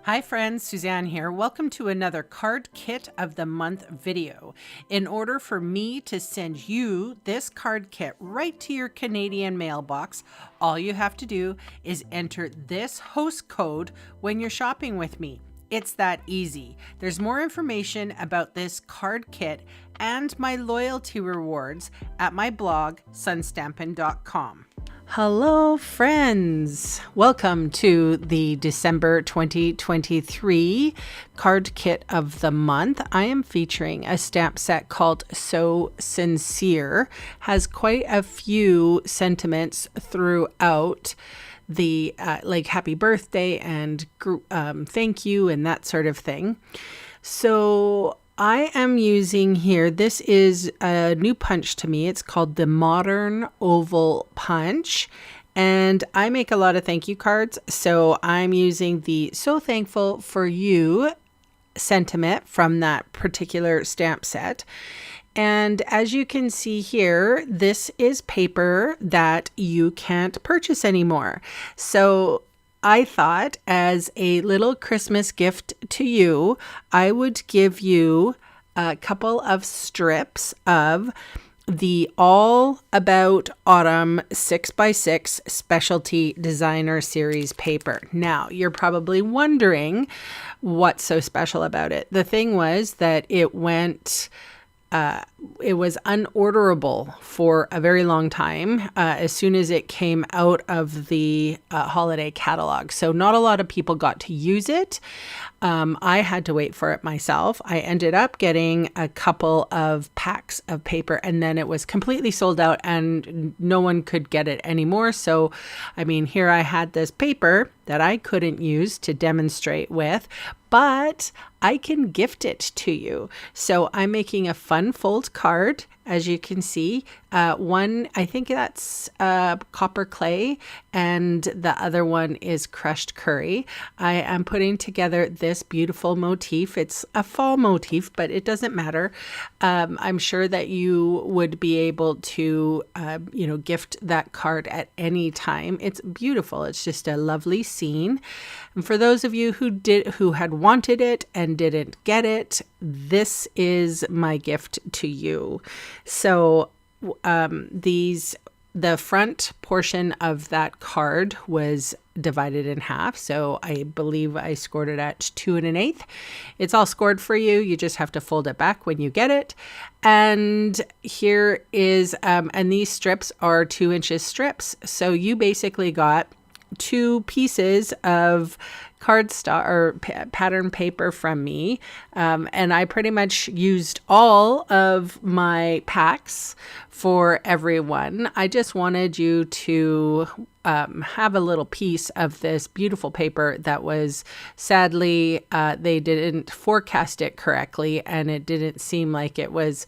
Hi friends, Suzanne here. Welcome to another Card Kit of the Month video. In order for me to send you this card kit right to your Canadian mailbox, all you have to do is enter this host code when you're shopping with me. It's that easy. There's more information about this card kit and my loyalty rewards at my blog, sunstampin.com. Hello friends, welcome to the December 2023 card kit of the month. I am featuring a stamp set called So Sincere. Has quite a few sentiments throughout the like happy birthday and thank you and that sort of thing. So I am using here, this is a new punch to me. It's called the Modern Oval Punch. And I make a lot of thank you cards. So I'm using the So Thankful for You sentiment from that particular stamp set. And as you can see here, this is paper that you can't purchase anymore. So I thought as a little Christmas gift to you, I would give you a couple of strips of the All About Autumn 6x6 Specialty Designer Series paper. Now, you're probably wondering what's so special about it. The thing was that it was unorderable for a very long time as soon as it came out of the holiday catalog. So not a lot of people got to use it. I had to wait for it myself. I ended up getting a couple of packs of paper and then it was completely sold out and no one could get it anymore. So, I mean, here I had this paper that I couldn't use to demonstrate with, but I can gift it to you. So I'm making a fun fold card, as you can see. One, I think that's copper clay, and the other one is crushed curry. I am putting together this beautiful motif. It's a fall motif, but it doesn't matter. I'm sure that you would be able to, gift that card at any time. It's beautiful. It's just a lovely scene. And for those of you who had wanted it and didn't get it, this is my gift to you. So the front portion of that card was divided in half. So I believe I scored it at 2 1/8. It's all scored for you. You just have to fold it back when you get it. And here is, and these strips are 2-inch strips. So you basically got 2 pieces of cardstock or pattern paper from me. And I pretty much used all of my packs for everyone. I just wanted you to have a little piece of this beautiful paper that was sadly, they didn't forecast it correctly. And it didn't seem like it was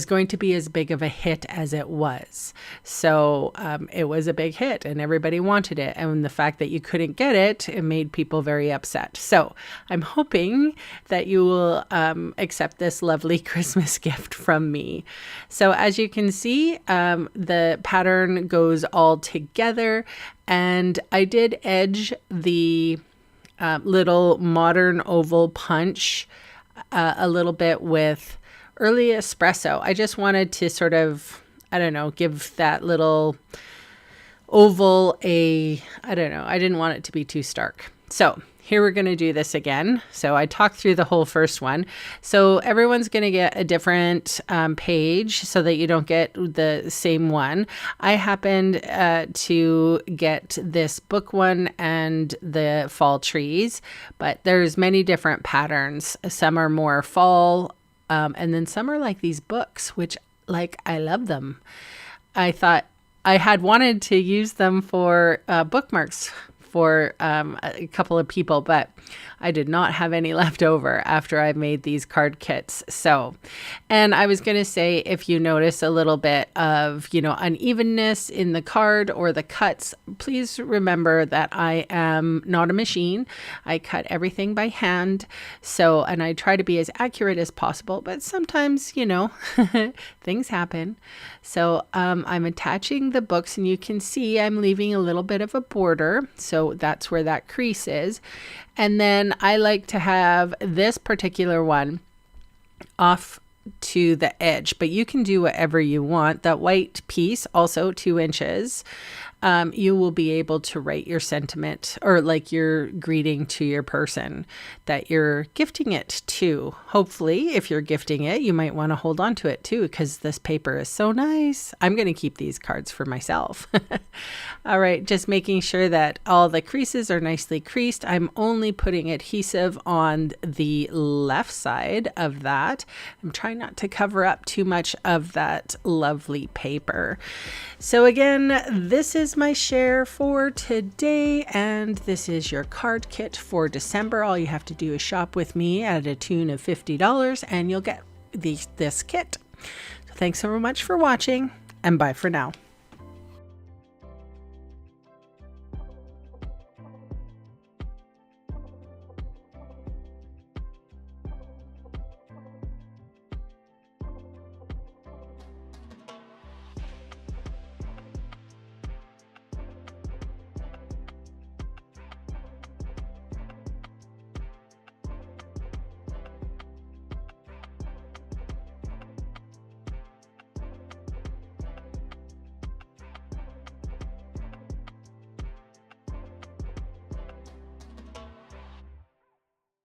going to be as big of a hit as it was. So it was a big hit and everybody wanted it. And the fact that you couldn't get it, it made people very upset. So I'm hoping that you will accept this lovely Christmas gift from me. So as you can see, the pattern goes all together, and I did edge the little modern oval punch a little bit with early espresso. I just wanted to sort of, give that little oval I didn't want it to be too stark. So here we're going to do this again. So I talked through the whole first one. So everyone's going to get a different page so that you don't get the same one. I happened to get this book one and the fall trees, but there's many different patterns. Some are more fall, and then some are like these books, which I love them. I thought I had wanted to use them for bookmarks for a couple of people, but I did not have any left over after I made these card kits. So, and I was going to say, if you notice a little bit of, unevenness in the card or the cuts, please remember that I am not a machine. I cut everything by hand. So, and I try to be as accurate as possible, but sometimes, things happen. So I'm attaching the books, and you can see I'm leaving a little bit of a border. So So that's where that crease is. And then I like to have this particular one off to the edge, but you can do whatever you want. That white piece, also 2 inches, you will be able to write your sentiment or like your greeting to your person that you're gifting it to. Hopefully, if you're gifting it, you might want to hold on to it too, because this paper is so nice. I'm going to keep these cards for myself. All right, just making sure that all the creases are nicely creased. I'm only putting adhesive on the left side of that. I'm trying not to cover up too much of that lovely paper. So again, this is my share for today, and this is your card kit for December. All you have to do is shop with me at a tune of $50 and you'll get this kit. So thanks so much for watching, and bye for now.